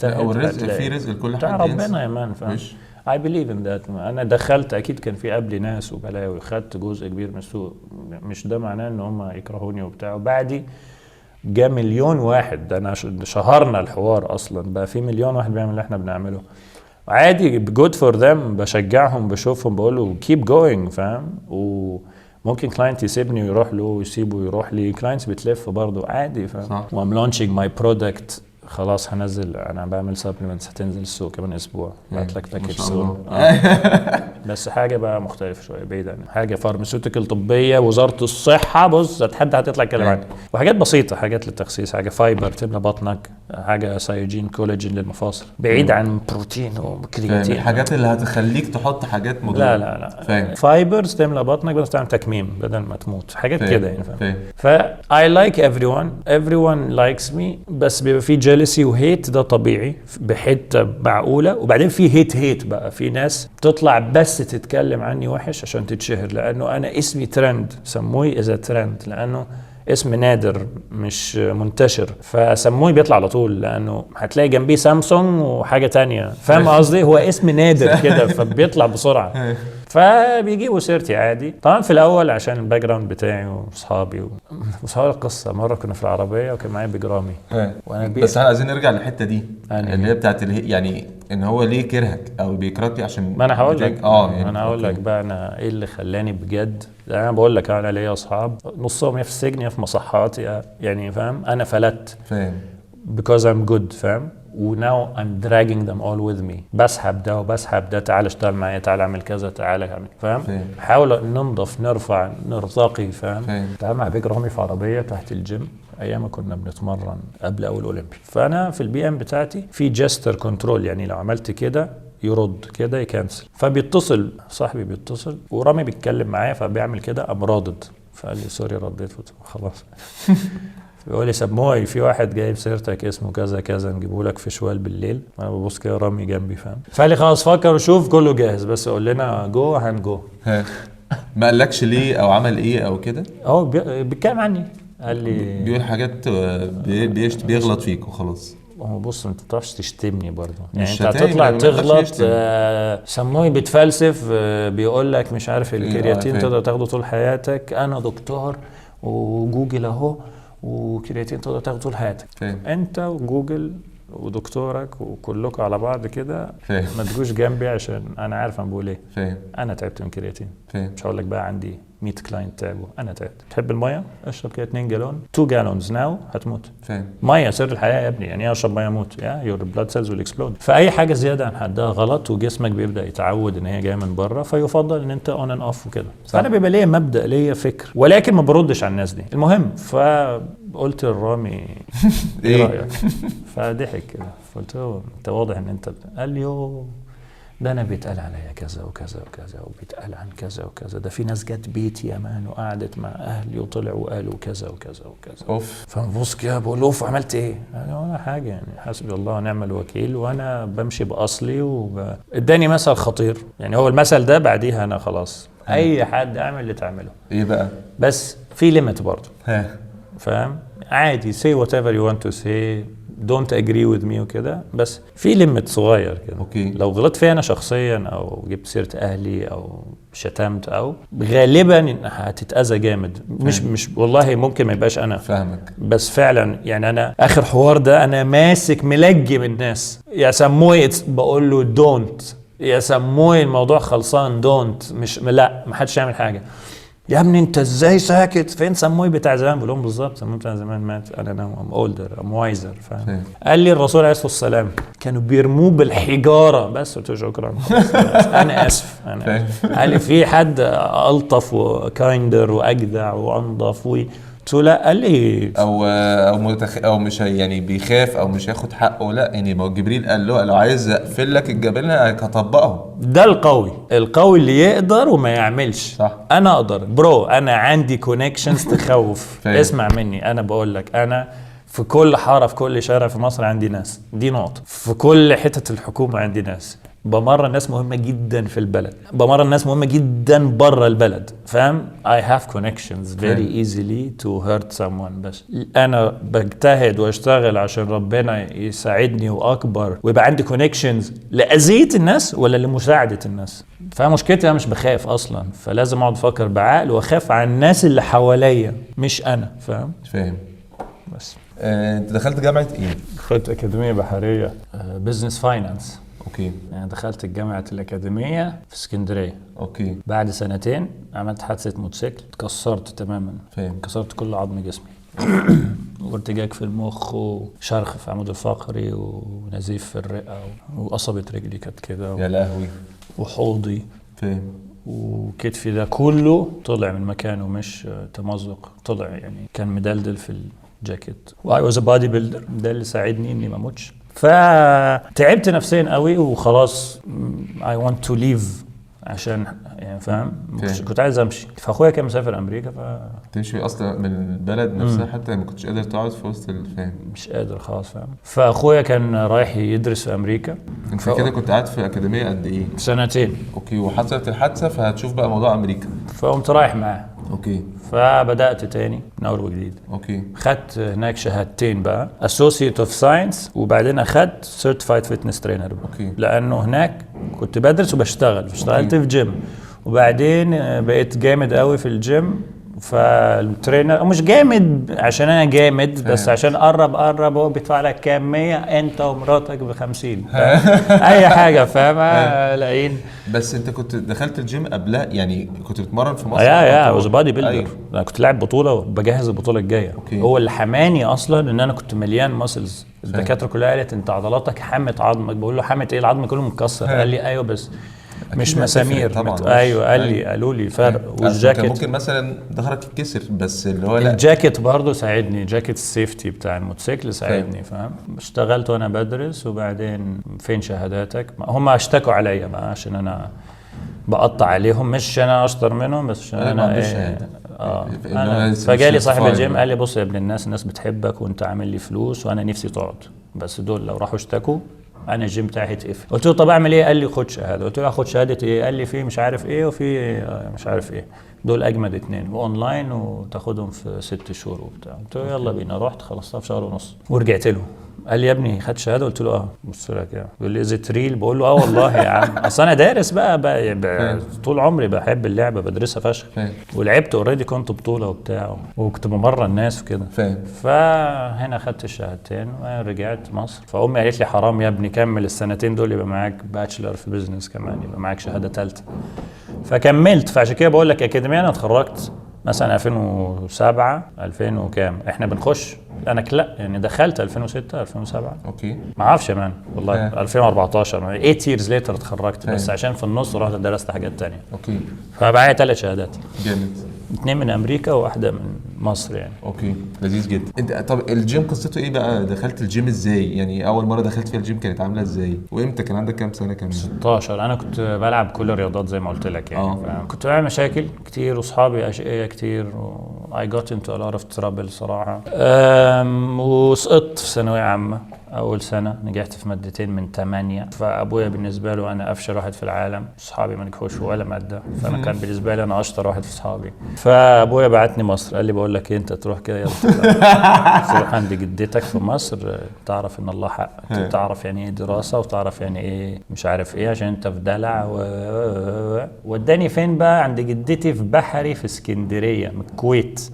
او الرزق، في رزق لكل حد ربنا يا مان. فاهم؟ I believe in that. انا دخلت اكيد كان في قبلي ناس وبلاوي، خدت جزء كبير من السوق، مش ده معناه ان هم يكرهوني وبتاع. وبعدي جاء مليون واحد، انا شهرنا الحوار اصلا، بقى في مليون واحد بيعمل اللي احنا بنعمله عادي. good for them، بشجعهم بشوفهم بقول له keep going. فاهم؟ وممكن كلاينت يسيبني ويروح له ويسيبه ويروح لي، كلاينتس بتلف برضه عادي. فاهم؟ وام لانشينج ماي برودكت، خلاص هنزل، انا بعمل سبلمنتس هتنزل السوق كمان اسبوع، بعت لك باكج سون بس حاجه بقى مختلفه شويه، بعيده عن حاجه فارماسيوتيكال طبيه وزاره الصحه. بص حد هتطلع يتكلم عنها، وحاجات بسيطه، حاجات للتخسيس، حاجه فايبر تملى بطنك، حاجه سايوجين كولاجين للمفاصل، بعيد عن بروتين وكرياتين، الحاجات اللي هتخليك تحط حاجات مضره. لا فايبرز تملى بطنك بدل تعمل تكميم بدل ما تموت، حاجات كده يعني. فاهم؟ I like everyone likes me، بس بيبقى في جيلسي وهيت، ده طبيعي بحته معقوله. وبعدين في هيت بقى، في ناس بتطلع بس تتكلم عني وحش عشان تتشهر، لانه انا اسمي ترند، سموي اذا ترند، لانه اسم نادر مش منتشر، فسموه بيطلع على طول، لانه هتلاقي جنبيه سامسونج وحاجه تانية. فاهم قصدي؟ هو اسم نادر كده فبيطلع بسرعه. فبيجيبوا سيرتي عادي. طبعا في الاول عشان الباك جراوند بتاعي واصحابي بس هقول القصه. مره كنا في العربيه وكان معايا بيج رامي وانا بس احنا عايزين نرجع للحته دي يعني اللي هي بتاعت يعني ان هو ليه كرهك او بيكرهك عشان ما انا هقول لك يعني انا هقول لك بقى انا ايه اللي خلاني بجد. انا بقول لك انا ليا اصحاب نصهم يا في السجن يا في مصحات يعني فاهم. انا فلت فاهم because I'm good فاهم. وناو I'm dragging them all with me. بسحب ده وبسحب ده. تعال اشتغل معايا تعال اعمل كذا تعال اعمل فاهم. حاول ننضف نرفع نرتقي فاهم. تعال مع بيج رامي في عربيه تحت الجيم ايام ما كنا بنتمرن قبل اول اولمبي. فانا في البي ام بتاعتي في جستر كنترول يعني لو عملت كده يرد كده يكنسل. فبيتصل صاحبي بيتصل ورامي بيتكلم معايا فبيعمل كده قام رادد. فقال لي سوري رديت خلاص. بيقول لي سموي في واحد جايب سيرتك اسمه كذا كذا نجيبه لك في شوال بالليل. انا ببص كده رامي جنبي فاهم. فقال لي خلاص فكر وشوف كله جاهز بس قول لنا جو هنجو. ما قالكش ليه او عمل ايه او كده؟ بيتكلم عني. قال لي بيقول حاجات بيغلط فيك وخلاص. هو بص انت ما بتعرفش تشتمني برضه يعني انت هتطلع تغلط. سموي بتفلسف بيقول لك مش عارف الكرياتين تقدر تاخده طول حياتك. انا دكتور وجوجل اهو وكرياتين تقدر تاخده طول حياتك. انت وجوجل ودكتورك وكلكم على بعض كده ما تجوش جنبي عشان انا عارف انا بقول ايه. انا تعبت من كرياتين. مش هقول لك بقى عندي 100 كلاينت تعبوا. انا تعبت. تحب الميه اشرب كده 2 جالون 2 جالونز ناو هتموت. ميه سر الحياه يا ابني. يعني ايه اشرب ميه اموت؟ يور بلاد سيلز ويل اكسبلود. فاي حاجه زياده عن حدها غلط وجسمك بيبدا يتعود ان هي جايه من بره فيفضل ان انت اون اند اوف وكده. فانا بيبقى ليا مبدا ليا فكر ولكن ما بردش على الناس دي. المهم فقلت لرامي ايه رايك؟ فضحك كده. فقلت له انت واضح ان انت قال لي ده انا بيتقال عليا كذا وكذا وكذا وبيتقال عن كذا وكذا. ده في ناس جت بيتي يا مان وقعدت مع اهلي وطلعوا وقالوا كذا وكذا وكذا. فبص كده بقول له عملت ايه؟ انا ولا حاجه يعني حسبي الله ونعم الوكيل وانا بمشي باصلي اداني مثل خطير. يعني هو المثل ده بعديها انا خلاص اي حد اعمل اللي تعمله. ايه بقى؟ بس في ليميت برضه فاهم. عادي say whatever you want to say don't agree with me وكده بس في ليميت صغير كده. لو غلطت فيها انا شخصيا او جبت سيره اهلي او شتمت او غالبا هتتاذى جامد. مش والله ممكن ما يبقاش انا فاهمك بس فعلا يعني انا اخر حوار ده انا ماسك ملجم الناس. يا سموي بقول له دونت يا سموي الموضوع خلصان دونت مش لا ما حدش يعمل حاجه. يا ابني انت ازاي ساكت؟ فين سموي بتاع زمان؟ بقول لهم بالظبط سموي بتاع زمان مات. انا ام اولدر ام وايزر فاهم. قال لي الرسول عليه الصلاه والسلام كانوا بيرموه بالحجاره بس. قلت له شكرا انا اسف انا قال لي في حد الطف وكايندر واجدع وانضف لا قال لي او مش يعني بيخاف او مش هياخد حقه. لا يعني ما جبريل قال له لو عايز اقفل لك الجبل هطبقه. ده القوي اللي يقدر وما يعملش. صح. انا اقدر برو. انا عندي كونكشنز تخوف. اسمع مني انا بقول لك انا في كل حاره في كل شارع في مصر عندي ناس. دي نقطه. في كل حته الحكومه عندي ناس. بمرة ناس مهمة جدا في البلد. بمرة ناس مهمة جدا برا البلد فاهم. I have connections very easily to hurt someone. بس أنا بجتهد واشتغل عشان ربنا يساعدني وأكبر ويبقى عندي connections لأذية الناس ولا لمساعدة الناس. فمشكلتي أنا مش بخاف أصلا. فلازم أقعد أفكر بعقل وأخاف عن الناس اللي حواليا مش أنا فاهم. بس أنت دخلت جامعة إيه؟ دخلت أكاديمية بحرية business finance. يعني دخلت الجامعة الأكاديمية في اسكندرية. بعد 2 سنين عملت حادثة موتوسيكل اتكسرت تماما. كسرت كل عظم جسمي وارتجاج في المخ وشرخ في عمود الفقري ونزيف في الرئة وقصبة رجلي كانت كده يا لهوي وحوضي وكتفي ده كله طلع من مكانه مش تمزق. طلع يعني كان مدلدل في الجاكيت. I was a body builder. ده اللي ساعدني اني ما اموتش. فتعبت نفسيا قوي وخلاص I want to leave عشان يعني فاهم. كنت عايز امشي. فاخويا كان مسافر امريكا تمشي اصلا من البلد نفسها حتى ما كنتش قادر تقعد في وسط الفهم. مش قادر خلاص فاهم. فاخويا كان رايح يدرس في امريكا. انت كده كنت قاعد في اكاديميه قد ايه؟ 2 سنين. وحصلت الحادثه فهتشوف بقى موضوع امريكا. فقمت رايح معاه. فبدأت تاني من أول وجديد. خدت هناك شهادتين بقى Associate of Science وبعدين أخدت Certified Fitness Trainer. لأنه هناك كنت بدرس وبشتغل. اشتغلت في جيم وبعدين بقيت جامد قوي في الجيم. فالترينر مش جامد عشان انا جامد، بس عشان قرب هو بيدفع لك كام 100 انت ومراتك ب50 اي حاجه فاهم. لاقيين. بس انت كنت دخلت الجيم قبلها يعني كنت بتتمرن في مصر؟ يا واز بادي بيلدر. أيوه. انا كنت لاعب بطوله وبجهز البطوله الجايه. هو اللي حماني اصلا ان انا كنت مليان ماسلز. الدكاتره كلها قالت انت عضلاتك حمت عظمك. بقول له حمت ايه؟ العظم كله مكسر. قال لي ايوه بس مش مسامير. ايوه قالوا لي فرق. والجاكيت ممكن مثلا ظهرك يتكسر بس اللي هو لا. الجاكيت برضه ساعدني، جاكيت السيفتي بتاع الموتوسيكل ساعدني فاهم. اشتغلت وانا بدرس وبعدين فين شهاداتك؟ هم اشتكوا عليا بقى عشان انا بقطع عليهم، مش انا اشطر منهم بس عشان انا فجالي صاحب الجيم قال لي بص يا ابن الناس بتحبك وانت عامل لي فلوس وانا نفسي تقعد، بس دول لو راحوا اشتكوا انا الجيم بتاعي هيتقفل. قلت له طب اعمل ايه؟ قال لي خد شهاده. قلت له اخد شهاده ايه؟ قال لي في مش عارف ايه وفي مش عارف ايه، دول اجمد 2 واونلاين وتاخدهم في 6 شهور وبتاع. قلت له يلا بينا. رحت خلصتها في شهر ونص ورجعت له. قال لي يا ابني خدت شهاده؟ قلت له بص لك يعني. بيقول لي ازت ريل؟ بقول له والله يا عم اصل انا دارس بقى طول عمري بحب اللعبه بدرسها فشخ ولعبت اوريدي كنت بطوله وبتاع وكنت بمرن الناس وكده. فهنا خدت الشهادتين ورجعت مصر. فامي قالت لي حرام يا ابني كمل السنتين دول يبقى معاك باتشلر في بزنس كمان، يبقى معاك شهاده ثالثه. فكملت. فعشان كده بقول لك اكاديميا انا اتخرجت مثلا 2007 2000 وكام احنا بنخش. انا لا يعني دخلت 2006 2007 اوكي ما اعرفش مان والله 2014 8 years later اتخرجت بس عشان في النص رحت درست حاجات تانية. اوكي فبقى 3 شهادات جامد، 2 من امريكا وواحده من مصر يعني. اوكي لذيذ جدا. انت طب الجيم قصته ايه بقى؟ دخلت الجيم ازاي؟ يعني اول مره دخلت فيها الجيم كانت عامله ازاي؟ وامتى كان عندك كام سنه كمان؟ 16. انا كنت بلعب كل الرياضات زي ما قلت لك يعني. كنت بعمل مشاكل كتير واصحابي اشقيه كتير I got into a lot of trouble صراحه. وسقطت في ثانويه عامه اول سنه، نجحت في مادتين من 8. فابويا بالنسبه له انا افشل واحد في العالم، اصحابي ما نجحوش ولا ماده، فانا كان بالنسبه لي انا اشطر واحد في اصحابي. فابويا بعتني مصر قال لي بقول لك انت تروح كده يلا تروح عند جدتك في مصر تعرف ان الله حق، تعرف يعني ايه دراسه وتعرف يعني ايه مش عارف ايه عشان انت في دلع وداني فين بقى؟ عند جدتي في بحري في اسكندريه من الكويت.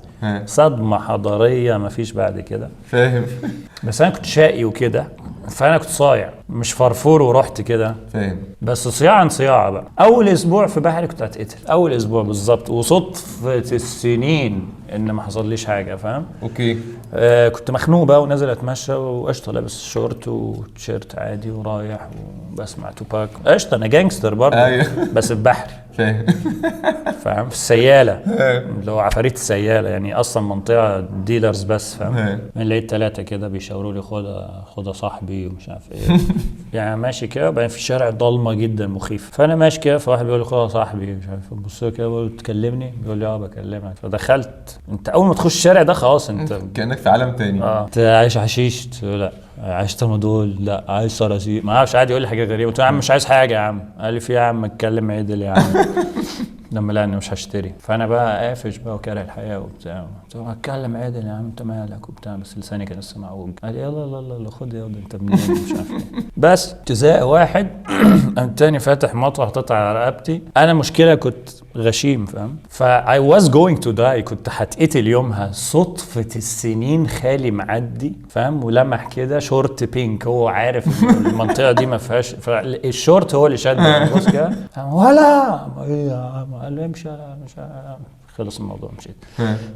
صدمه حضاريه ما فيش بعد كده فاهم. بس انا كنت شقي وكده فانا كنت صايع مش فرفور ورحت كده فاهم. بس صياع عن صياعه بقى. اول اسبوع في بحري كنت هتقتل، اول اسبوع بالظبط، وصدفه السنين ان ما حصليش حاجه فاهم. اوكي. كنت مخنوق بقى ونازل اتمشى وقشطه لابس شورت وتيشيرت عادي ورايح وبسمع توباك قشطه. انا جانجستر برضه بس في بحري فاهم في السياله اللي هو عفاريت السياله يعني، اصلا منطقه ديلرز بس فاهم. من لقيت 3 كده بيشاوروا لي خدها صاحبي ومش عارف ايه يعني ماشي كده. وبعدين في شارع ضلمه جدا مخيف، فانا ماشي كده فواحد بيقول لي خدها صاحبي مش عارف، ببص له كده بقول له تكلمني؟ بيقول لي بكلمك. فدخلت. انت اول ما تخش الشارع ده خلاص انت كانك في عالم تاني. انت عايش حشيش؟ لا. عايش ترامادول؟ لا. عايز صراصير؟ ما اعرفش. عادي يقول لي حاجه غريبه. قلت له يا عم مش عايز حاجه يا عم. قال لي في يا عم اتكلم عدل يا عم لما لا انا مش هشتري. فانا بقى قافش بقى وكاره الحياه وبتاع. قلت له اتكلم عدل يا عم انت مالك وبتاع، بس لساني كان لسه معوج. قال لي يلا خد يلا انت منين مش عارف ايه. بس تزاق واحد قام تاني فاتح مطوه حطيتها على رقبتي. انا مشكله كنت غشيم فاهم. I was going to die، كنت هتقتل يومها. صدفه السنين خالي معدي فاهم ولمح كده شورت بينك، هو عارف المنطقه دي ما فيهاش، فالشورت هو اللي شد بص كده ولا قال لي امشي مش خلص الموضوع مشيت.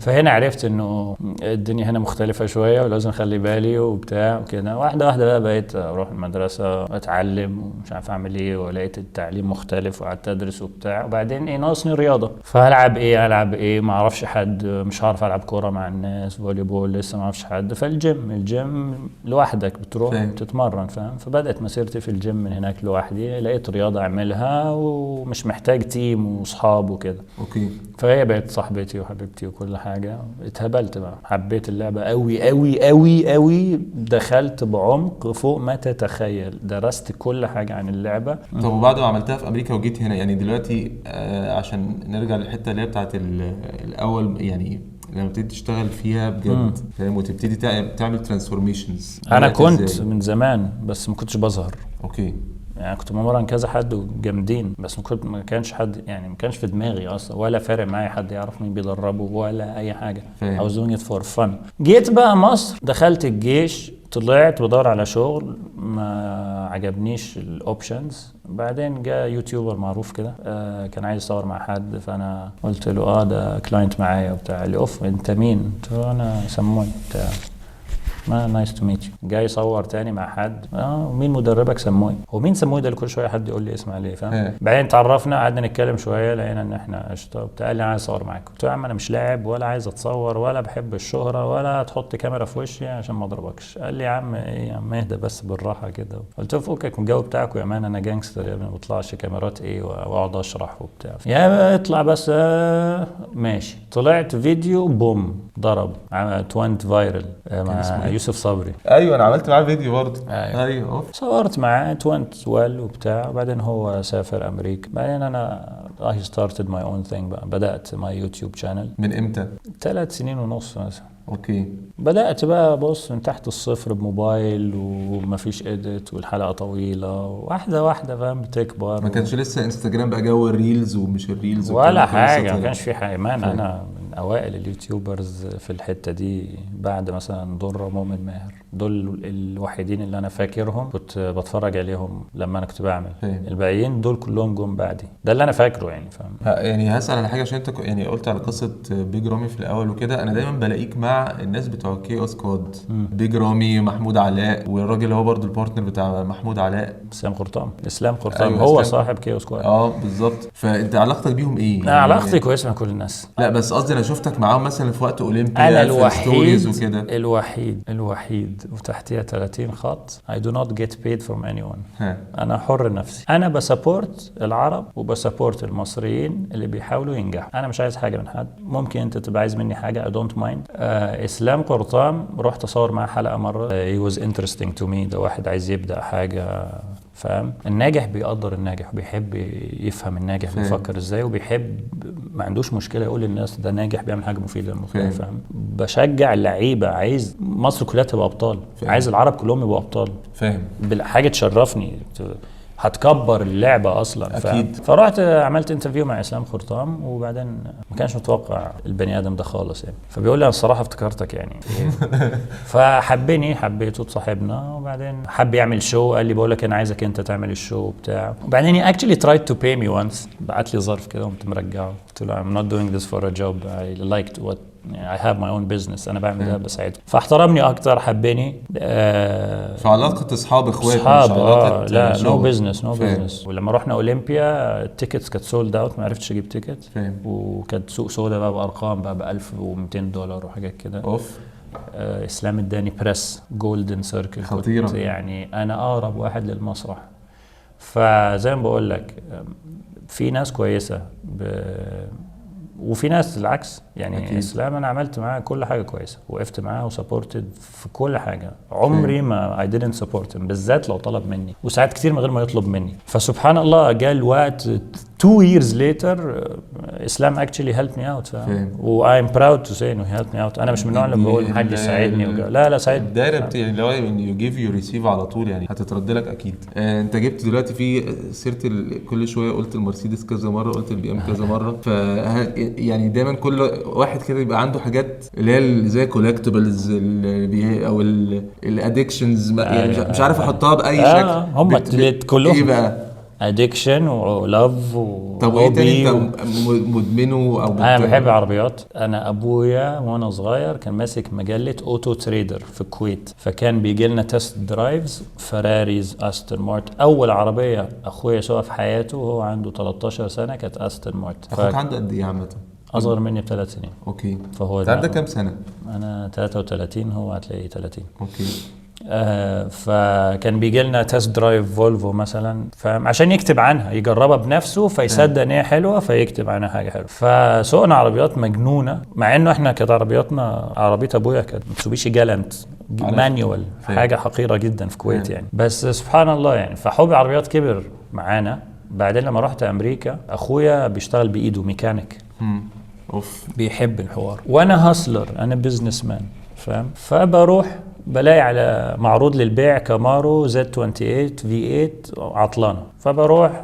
فهنا عرفت انه الدنيا هنا مختلفه شويه ولازم اخلي بالي وبتاع وكده. واحده بقى بقيت اروح المدرسه اتعلم ومش عارف اعمل ايه، ولقيت التعليم مختلف وقعدت ادرس وبتاع. وبعدين ناقصني رياضه، فالعب ايه ما اعرفش حد، مش عارف العب كوره مع الناس، فولي بول لسه ما اعرفش حد. فالجيم لوحدك بتروح تتمرن فاهم. فبدات مسيرتي في الجيم من هناك لوحدي، لقيت رياضه اعملها ومش محتاج تيم واصحاب وكده. اوكي. فهي بقت صاحبتي وحبيبتي وكل حاجه. اتهبلت بقى، حبيت اللعبه قوي قوي قوي قوي، دخلت بعمق فوق ما تتخيل، درست كل حاجه عن اللعبه. طب وبعد ما عملتها في امريكا وجيت هنا يعني دلوقتي عشان نرجع للحته اللي هي بتاعت الاول يعني لما تبتدي تشتغل فيها بجد فاهم وتبتدي تعمل ترانسفورميشنز. انا كنت من زمان بس ما كنتش بظهر. اوكي. يعني كنت بمرن كذا حد وجامدين، بس ما كانش حد يعني ما كانش في دماغي اصلا ولا فارق معايا حد يعرف مين بيدربه ولا اي حاجه. I was doing it for fun. جيت بقى مصر، دخلت الجيش، طلعت بدور على شغل، ما عجبنيش الاوبشنز. بعدين جاء يوتيوبر معروف كده كان عايز يصور مع حد، فانا قلت له ده كلاينت معايا وبتاع. قال لي اوف انت مين؟ قلت له انا سموي بتاع. ما نايس تو ميت يو. جاي يصور تاني مع حد، ومين مدربك؟ سموي. هو مين سموي ده اللي كل شويه حد يقول لي اسم عليه، فاهم؟ بعدين تعرفنا، قعدنا نتكلم شويه، لقينا ان احنا قشطه وبتاع. قال لي انا عايز اصور معاك. قلت له يا عم انا مش لاعب ولا عايز اتصور ولا بحب الشهره ولا تحط كاميرا في وشي عشان ما اضربكش. قال لي يا عم ايه يا عم اهدى بس بالراحه كده. قلت له فكك من الجو بتاعك يا مان، انا جانجستر يا ابني، ما بطلعش كاميرات ايه واقعد اشرح وبتاع. يا اطلع بس. ماشي. طلعت فيديو بوم ضرب، توينت فايرل مع يوسف صبري. ايوه انا عملت معاه فيديو برضه. ايوه صورت معاه توينت ويل وبتاع. وبعدين هو سافر امريكا. بعدين انا I started my own thing بقى، بدأت my يوتيوب channel. من امتى؟ 3 سنين ونص مثلا. اوكي. بدأت بقى بص من تحت الصفر بموبايل ومفيش اديت والحلقة طويلة، واحدة واحدة فاهم بتكبر. ما كانش لسه انستجرام بقى جو الريلز ومش الريلز ولا حاجة، ما كانش في حاجة. انا من اوائل اليوتيوبرز في الحتة دي بعد مثلا ضرة مؤمن ماهر. دول الوحيدين اللي انا فاكرهم كنت بتفرج عليهم لما انا كنت بعمل. الباقيين دول كلهم جم بعدي، ده اللي انا فاكره يعني، فاهم؟ يعني هسأل على حاجة عشان انت يعني قلت على قصة بيج رامي في الاول وكده. انا دايما بلاقيك مع الناس بتوع كيوس كود، بيج رامي، محمود علاء، والراجل اللي هو برضو البارتنر بتاع محمود علاء، اسلام قرطام. أيوة هو صاحب كيوس كود. بالظبط. فانت علاقتك بيهم ايه؟ يعني علاقتي كويسه مع كل الناس. لا بس قصدي انا شفتك معاهم مثلا في وقت اولمبيا، انا الوحيد وتحتيها 30 خط I do not get paid from anyone. انا حر نفسي. انا بسابورت العرب وبسابورت المصريين اللي بيحاولوا ينجحوا. انا مش عايز حاجه من حد. ممكن انت تبقى عايز مني حاجه I don't mind. اسلام قرطام رحت اصور معاه حلقه مره. he was interesting to me. ده واحد عايز يبدا حاجه، فاهم؟ الناجح بيقدر الناجح وبيحب يفهم الناجح بيفكر ازاي، وبيحب ما عندوش مشكله يقول للناس ده ناجح بيعمل حاجه مفيده للمجتمع، فاهم؟ بشجع اللعيبه. عايز مصر كلها تبقى ابطال، عايز العرب كلهم يبقوا ابطال، فاهم؟ بالحاجه تشرفني، هتكبر اللعبه اصلا، اكيد. فرحت عملت انترفيو مع اسلام قرطام، وبعدين ما كانش متوقع البني ادم ده خالص يعني. فبيقول لي انا الصراحه افتكرتك يعني. حبيته وتصاحبنا. وبعدين حب يعمل شو، قال لي بقول لك انا عايزك انت تعمل الشو بتاعه. وبعدين he actually tried to pay me once. بعت لي ظرف كده وقمت مرجعه. قلت له I'm not doing this for a job. I liked what I have my own business. انا بعمل ده بساعده. فاحترمني اكتر، حبني. في علاقه اصحاب اخوات، مش علاقه لا نو بزنس. ولما رحنا اولمبيا التيكتس كانت سولد اوت، ما عرفتش اجيب تيكت. وكانت سوق سودا بقى بارقام بقى ب $1200 وحاجات كده. اوف. اسلام اداني بريس جولدن سيركل خطيره يعني. انا اقرب واحد للمسرح. فزي ما بقول لك في ناس كويسه وفي ناس العكس يعني. أكيد. اسلام انا عملت معاه كل حاجه كويسه، وقفت معاه وسابورتد في كل حاجه. عمري ما I didn't support him، بالذات لو طلب مني، وساعات كتير من غير ما يطلب مني. فسبحان الله جاء الوقت 2 years later اسلام actually helped me out، و I'm proud to say انه he helped me out. انا مش من النوع اللي بقول حد يساعدني لا ساعد الدايره يعني لو you give you receive على طول يعني هتترد لك اكيد. انت جبت دلوقتي في سيره كل شويه قلت المرسيدس كذا مره، قلت البي ام كذا مره. ف يعني دايما كل واحد كده يبقى عنده حاجات اللي هي زي كولكتبلز او الادكشنز، يعني مش عارف احطها باي شكل. هم كلهم ايه بقى؟ ادكشن ولاف طب ايه تاني انت مدمنه او انا بحب عربيات. انا ابويا وانا صغير كان ماسك مجله اوتو تريدر في الكويت، فكان بيجي لنا تيست درايفز فراريز، استون مارتن. اول عربيه اخويا سوقها في حياته وهو عنده 13 سنه كانت استون مارتن. اخوك عنده قد ايه عامه؟ اصغر مني ب3 سنين. اوكي. فهو انت عندك كام سنه؟ انا 33، هو هتلاقي 30. اوكي. فكان بيجي لنا تيست درايف فولفو مثلا، عشان يكتب عنها يجربها بنفسه فيصدق ان هي حلوه فيكتب عنها حاجه حلوه. فسوقنا عربيات مجنونه، مع انه احنا كانت عربياتنا، عربيه ابويا كانت ميتسوبيشي جالنت مانيوال، حاجه حقيره جدا في الكويت يعني. بس سبحان الله يعني، فحب العربيات كبر معانا. بعدين لما رحت امريكا اخويا بيشتغل بايده ميكانيك، بيحب الحوار، وانا هاسلر، انا بيزنس مان، فاهم؟ فبروح بلاقي على معروض للبيع كامارو زد 28 في 8 عطلانه، فبروح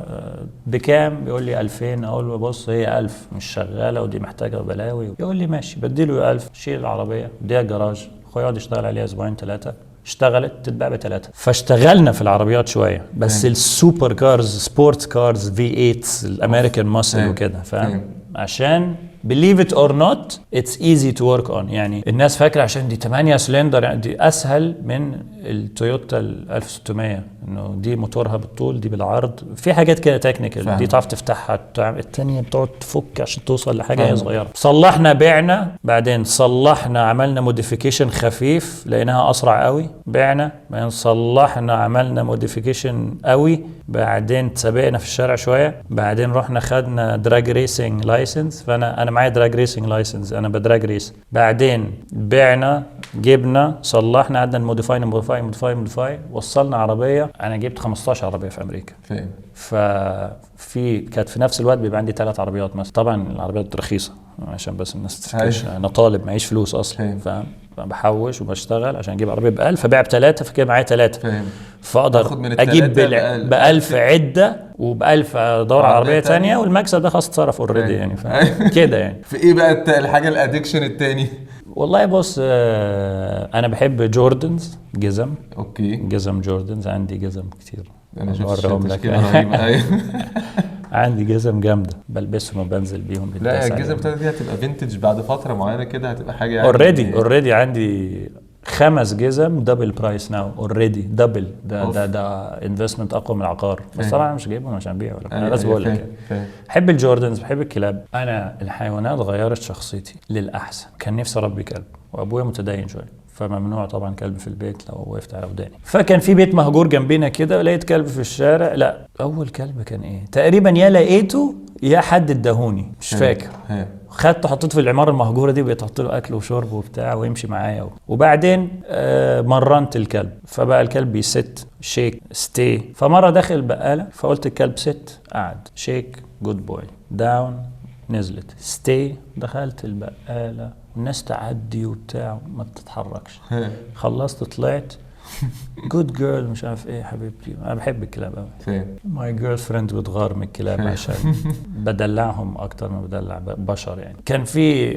بكام؟ بيقول لي 2000. اقول له بص هي 1000 مش شغاله ودي محتاجه بلاوي. يقول لي ماشي، بديله 1000، شيل العربيه وديها الجراج، اخويا يقعد يشتغل عليها اسبوعين 3، اشتغلت تتباع ب3. فاشتغلنا في العربيات شويه، بس السوبر كارز سبورتس كارز في 8 الامريكان ماسل وكده، فاهم؟ عشان believe it or not it's easy to work on. يعني الناس فاكره عشان دي 8 سلندر يعني دي اسهل من التويوتا ال 1600، انه دي موتورها بالطول دي بالعرض، في حاجات كده تكنيكال دي تعرف تفتحها، الثانيه بتقعد تفك عشان توصل لحاجه صغيره. صلحنا بعنا، بعدين صلحنا عملنا موديفيكيشن خفيف لقيناها اسرع قوي، بعنا، بعدين صلحنا عملنا موديفيكيشن قوي، بعدين تسابقنا في الشارع شويه، بعدين رحنا خدنا دراج ريسنج لايسنس، فانا معايا دراج ريسنج لايسنس، انا بدراج ريس. بعدين بعنا، جبنا، صلحنا، قعدنا موديفاي، وصلنا عربيه. انا جبت 15 عربيه في امريكا. ففي كانت في نفس الوقت بيبقى عندي 3 عربيات مثلا، طبعا العربيات رخيصه عشان بس الناس تفكرش انا طالب معيش فلوس اصلا، فاهم؟ بحوش وبشتغل عشان اجيب عربيه ب1000، فبيع ب3، فكده معايا 3، فاقدر اجيب ب1000 عده وب1000 ادور على عربيه ثانيه، والمكسب ده خلاص اتصرف اوريدي يعني، فاهم كده يعني. في ايه بقى الحاجه الادكشن الثاني؟ والله بص، انا بحب جوردنز جزم. اوكي، جزم جوردنز، عندي جزم كتير انا شفتهم لك. ايوه عندي جزم جامده بلبسهم وبنزل بيهم. لا الجزم بتاعتي دي هتبقى فينتج بعد فتره معينه كده، هتبقى حاجه يعني اوريدي عندي 5 جزم دبل برايس ناو اوريدي دبل. ده انفستمنت اقوى من العقار، بس طبعا مش جايبهم عشان ابيع ولا انا بس بقول لك بحب الجوردنز، بحب الكلاب. انا الحيوانات غيرت شخصيتي للاحسن. كان نفسي اربي كلب، وابويا متدين شويه، فممنوع طبعا كلب في البيت لو وقفت على وداني. فكان في بيت مهجور جنبينا كده، لقيت كلب في الشارع. لا اول كلب كان ايه تقريبا، يا لقيته يا حد اداهوني مش فاكر، خدته حطيته في العماره المهجوره دي، وبقيت احط له اكل وشرب وبتاع ويمشي معايا وبعدين مرنت الكلب، فبقى الكلب بيست شيك ستي. فمره داخل البقاله فقلت الكلب ست، قعد شيك جود بوي داون، نزلت ستي، دخلت البقاله الناس تعدي وبتاع ما بتتحركش. خلصت طلعت جود جيرل مش عارف ايه حبيبتي. انا بحب الكلاب قوي، ماي جيرل فريند بتغار من الكلاب عشان بدلعهم اكتر ما بدلع بشر يعني. كان في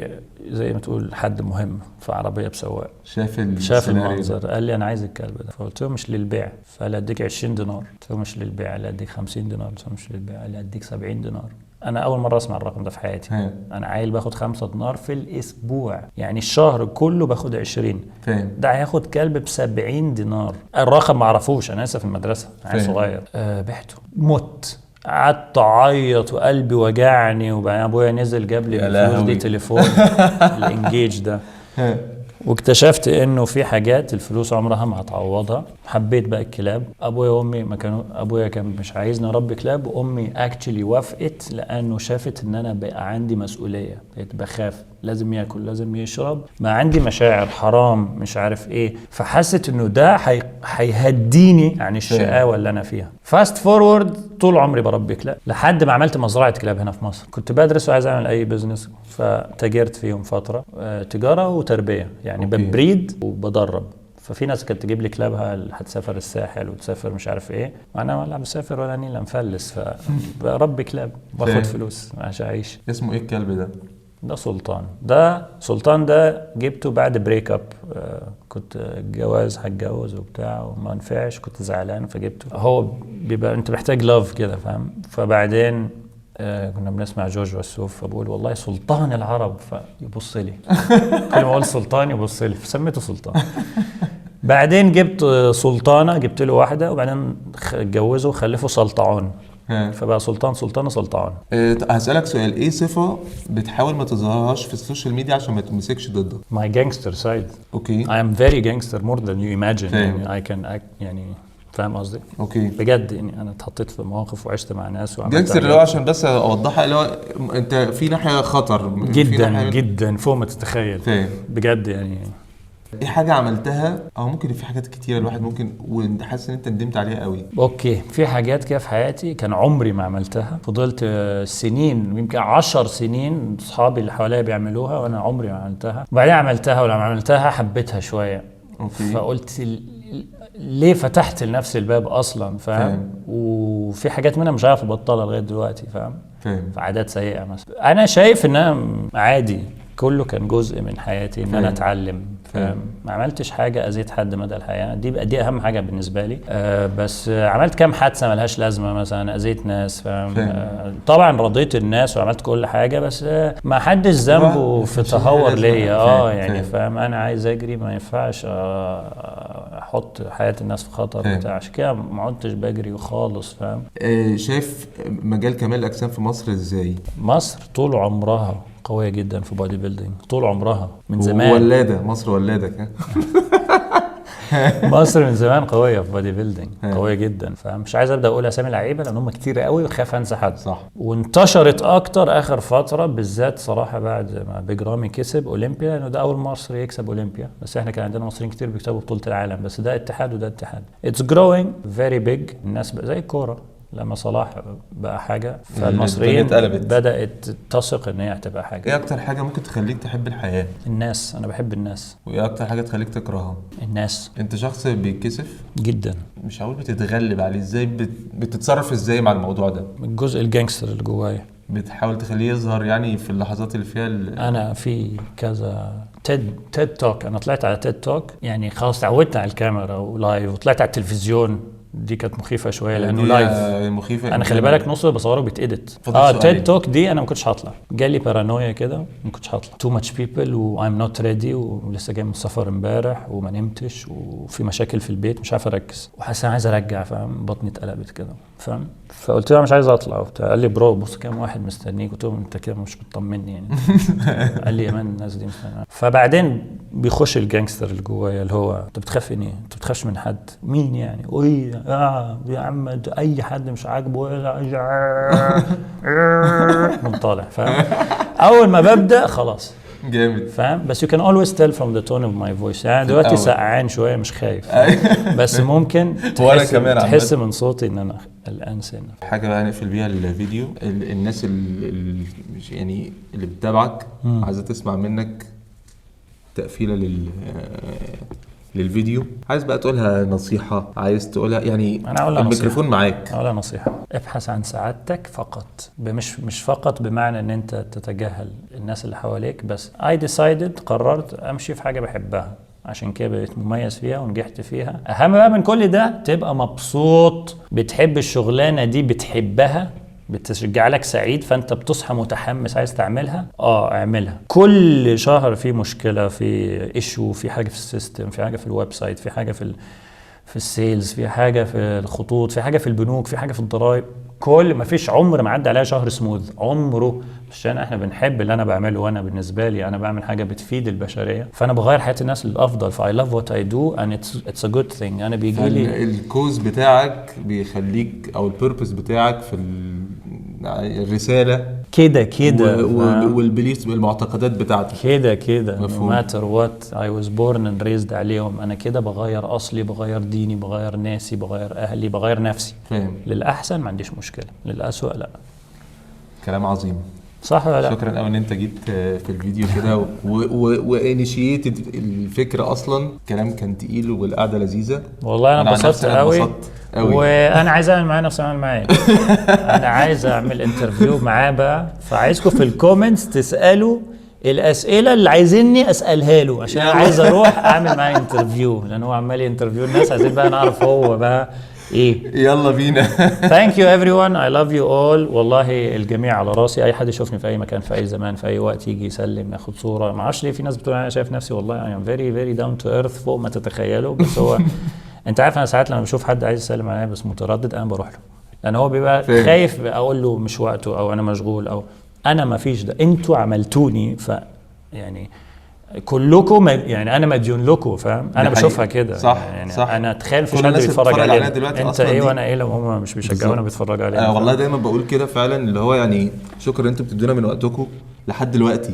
زي ما تقول حد مهم في عربيه بسواق شاف المنظر، قال لي انا عايز الكلب ده، فقلت له مش للبيع، فقال لي اديك 20 دينار، قلت له مش للبيع، قال لي اديك 50 دينار، قلت له مش للبيع، قال لي اديك 70 دينار. انا اول مره اسمع الرقم ده في حياتي. انا عيل باخد 5 دينار في الاسبوع، يعني الشهر كله باخد 20. ده هياخد كلب ب70 دينار. الرقم ما اعرفوش، انا لسه في المدرسه عيل صغير. بعته، مت، قعدت اعيط وقلبي وجعني. وبعدين ابويا نزل جاب لي الفلوس دي تليفون الانجيج ده، واكتشفت انه في حاجات الفلوس عمرها ما هتعوضها. حبيت بقى الكلاب. ابويا وامي ما كانوا، ابويا كان مش عايزني اربي كلاب، وامي اكشلي وافقت لانه شافت ان انا بقى عندي مسؤوليه، بقيت بخاف، لازم ياكل لازم يشرب، ما عندي مشاعر، حرام مش عارف ايه. فحست انه ده هيهديني عن الشقاوه اللي انا فيها. فاست فورورد طول عمري بربي كلاب لحد ما عملت مزرعه كلاب هنا في مصر. كنت بدرس وعايز اعمل اي بزنس، فتاجرت فيهم فتره، تجاره وتربيه يعني. ببريد وبدرب. ففي ناس كانت تجيب لي كلابها اللي هتسافر الساحل وتسافر مش عارف ايه، وانا ولا مسافر ولا نيل مفلس، فبربي كلاب باخد فلوس عشان اعيش. اسمه ايه الكلب ده؟ ده سلطان. ده جبته بعد بريك اب. كنت هتجوز وبتاع وما نفعش، كنت زعلان فجبته. هو بيبقى انت محتاج لاف كده، فاهم؟ فبعدين كنا بنسمع جورج وسوف، فبقول والله سلطان العرب، فيبص لي كل ما اقول سلطان يبص لي، فسميته سلطان. بعدين جبت سلطانه، جبت له واحده، وبعدين اتجوزوا وخلفوا سلطعون، فبقى سلطان. هسألك سؤال، ايه صفة بتحاول ما تظهرهاش في السوشيال ميديا عشان ما تمسكش ضدك؟ My gangster side. اوكي. I am very gangster more than you imagine. يعني I can act يعني، فاهم قصدي؟ اوكي. بجد يعني انا اتحطيت في مواقف وعشت مع ناس وعملت جانجستر اللي هو عشان بس اوضحها، اللي هو انت في ناحية خطر جدا فوق ما تتخيل. بجد يعني. ايه حاجة عملتها، او ممكن في حاجات كتيرة الواحد ممكن وانت حاسس ان انت ندمت عليها قوي؟ اوكي، في حاجات كده في حياتي كان عمري ما عملتها، فضلت سنين يمكن 10 سنين اصحابي اللي حواليا بيعملوها وانا عمري ما عملتها، وبعدين عملتها، ولما عملتها حبيتها شوية. اوكي. فقلت ليه فتحت لنفسي الباب اصلا؟ فاهم. وفي حاجات منها مش عارف ابطلها لغايه دلوقتي. فاهم. في عادات سيئه مثلا انا شايف انها عادي، كله كان جزء من حياتي ان انا اتعلم. فاهم. ما عملتش حاجه اذيت حد مدى الحياه، دي اهم حاجه بالنسبه لي. بس عملت كام حادثه ملهاش لازمه، مثلا اذيت ناس. فاهم. طبعا رضيت الناس وعملت كل حاجه، بس ما حدش ذنبه في تهور ليا. يعني فاهم. انا عايز اجري، ما ينفعش احط حياه الناس في خطر بتاع، عشان كده ما عدتش بجري خالص. فاهم. شايف مجال كمال الاجسام في مصر ازاي؟ مصر طول عمرها قوية جدا في بودي بيلدينج، طول عمرها من زمان. ولادة مصر ولادة مصر من زمان قوية في بودي بيلدينج، قوية جدا. فمش عايز ابدا اقول اسامي لعيبة لان هم كتير قوي وخاف انسى حد. صح. وانتشرت اكتر اخر فترة بالذات صراحة بعد ما بيج رامي كسب اولمبيا، لانه ده اول مصري يكسب اولمبيا. بس احنا كان عندنا مصريين كتير بيكسبوا بطولة العالم، بس ده اتحاد وده اتحاد. It's growing very big. الناس زي الكورة لما صلاح بقى حاجة، فالمصريين بدأت تثق ان هي هتبقى حاجة. ايه اكتر حاجة ممكن تخليك تحب الحياة؟ الناس. انا بحب الناس. وايه اكتر حاجة تخليك تكرهها؟ الناس. انت شخص بيتكسف جدا، مش هقول بتتغلب عليه، ازاي بتتصرف ازاي مع الموضوع ده؟ الجزء الجانجستر اللي جوايا بتحاول تخليه يظهر يعني في اللحظات اللي فيها انا في كذا تيد توك. انا طلعت على تيد توك، يعني خلاص تعودت على الكاميرا ولايف، وطلعت على التلفزيون. دي كانت مخيفه شويه لانه لايف. مخيفه. انا خلي بالك نص اللي بصوره بيتاديت. تيد توك دي انا ما كنتش هطلع، جالي بارانويا كده، ما كنتش هطلع. تو ماتش بيبل وايم نوت ريدي، ولسه جاي من السفر امبارح وما نمتش، وفي مشاكل في البيت مش عارف اركز، وحاسس انا عايز ارجع. فاهم. بطني اتقلبت كده. فاهم. فقلت له مش عايز اطلع وبتاع. قال لي برو بص كام واحد مستنيك. قلت له انت كده مش بتطمني يعني. قال لي يا مان الناس دي مستنيه. فبعدين بيخش الجانجستر اللي جوايا اللي هو انت بتخاف من ايه؟ انت بتخافش من حد؟ مين يعني؟ ايه يا عم اي حد مش عاجبه من طالع. فاهم. اول ما ببدا خلاص جامد. فاهم. بس you can always tell from the tone of my voice. يعني دلوقتي سقعان شويه مش خايف. بس ممكن تحس من صوتي ان انا قلقان سنه. حاجه بقى نقفل بيها الفيديو. الناس يعني اللي بتتابعك عايزه تسمع منك تقفيله للفيديو. عايز بقى تقولها نصيحة، عايز تقولها يعني الميكروفون معاك. أقولها نصيحة. ابحث عن سعادتك فقط، مش فقط بمعنى ان انت تتجاهل الناس اللي حواليك، بس قررت امشي في حاجة بحبها، عشان كده بقيت مميز فيها ونجحت فيها. اهم بقى من كل ده تبقى مبسوط، بتحب الشغلانة دي، بتحبها، بتشجع لك سعيد، فانت بتصحى متحمس عايز تعملها. اعملها. كل شهر في مشكله، في ايشو، في حاجه في السيستم، في حاجه في الويب سايت، في حاجه في السيلز، في حاجه في الخطوط، في حاجه في البنوك، في حاجه في الضرائب. كل ما فيش عمر ما عدى عليها شهر سموث عمره، عشان احنا بنحب اللي انا بعمله. وانا بالنسبه لي انا بعمل حاجه بتفيد البشريه، فانا بغير حياه الناس للافضل. ف I love what I do and it's a good thing. انا بيجي لي الكوز بتاعك بيخليك، او البيربس بتاعك في الرساله كده والبيليفز والمعتقدات بتاعتك كده no matter what I was born and raised عليهم. انا كده بغير اصلي، بغير ديني، بغير ناسي، بغير اهلي، بغير نفسي. فاهم. للاحسن ما عنديش مشكله، للاسوء لا. كلام عظيم. صح ولا لا؟ شكرا قوي ان انت جيت في الفيديو كده وانيشيتد الفكره. اصلا كلام كان تقيل والقعده لذيذه. والله انا انبسطت قوي. وانا عايز اعمل معاه نفس اعمل معاه. انا عايز اعمل انترفيو معاه بقى، فعايزكم في الكومنتس تسالوا الاسئله اللي عايزيني اسالها له، عشان انا عايز اروح اعمل معاه انترفيو، لان هو عمال انترفيو الناس. عايزين بقى نعرف هو بقى ايه. يلا بينا. Thank you everyone. I love you all. والله الجميع على راسي. اي حد يشوفني في اي مكان في اي زمان في اي وقت يجي يسلم ياخد صوره. ما اعرفش ليه في ناس بتقول انا شايف نفسي، والله I am very very down to earth فوق ما تتخيلوا. بس هو انت عارف انا ساعات لما بشوف حد عايز يسلم عليا بس متردد، انا بروح له، لان هو بيبقى خايف اقول له مش وقته، او انا مشغول، او انا ما فيش ده. انتوا عملتوني، ف يعني كلكم يعني انا مديون لكم. فاهم. انا بشوفها كده. صح. يعني صح. انا اتخيل في حد بيتفرج علينا دلوقتي. انت ايه وانا ايه لو هم مش بيشجعونا بيتفرجوا علينا. والله دايما بقول كده فعلا، اللي هو يعني شكرا انتوا بتدونا من وقتكم لحد دلوقتي.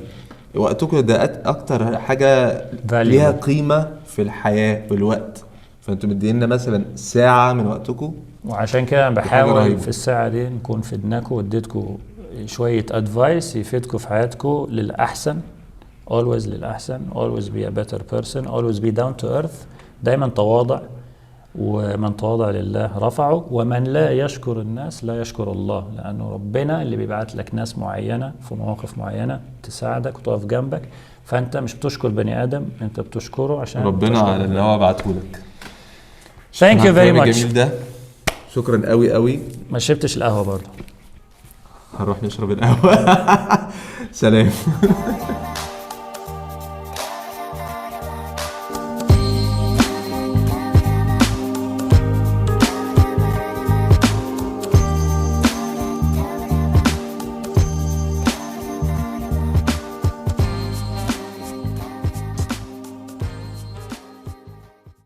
وقتكم ده اكتر حاجه ليها قيمه في الحياه بالوقت. فانتوا مدينا مثلا ساعه من وقتكم، وعشان كده انا بحاول في الساعه دي نكون فدناكم واديتكم شويه ادفايس يفيدكم في حياتكم للاحسن. always للأحسن, always be a better person, always be down to earth, دايما تواضع, ومن تواضع لله رفعه, ومن لا يشكر الناس لا يشكر الله, لأنه ربنا اللي بيبعت لك ناس معينة في مواقف معينة تساعدك وتقف جنبك, فأنت مش بتشكر بني آدم, أنت بتشكره عشان ربنا على اللي هو بعته لك. Thank you very much. الجميل ده, شكرا قوي قوي. ما شربتش القهوة برضه. هنروح نشرب القهوة. سلام.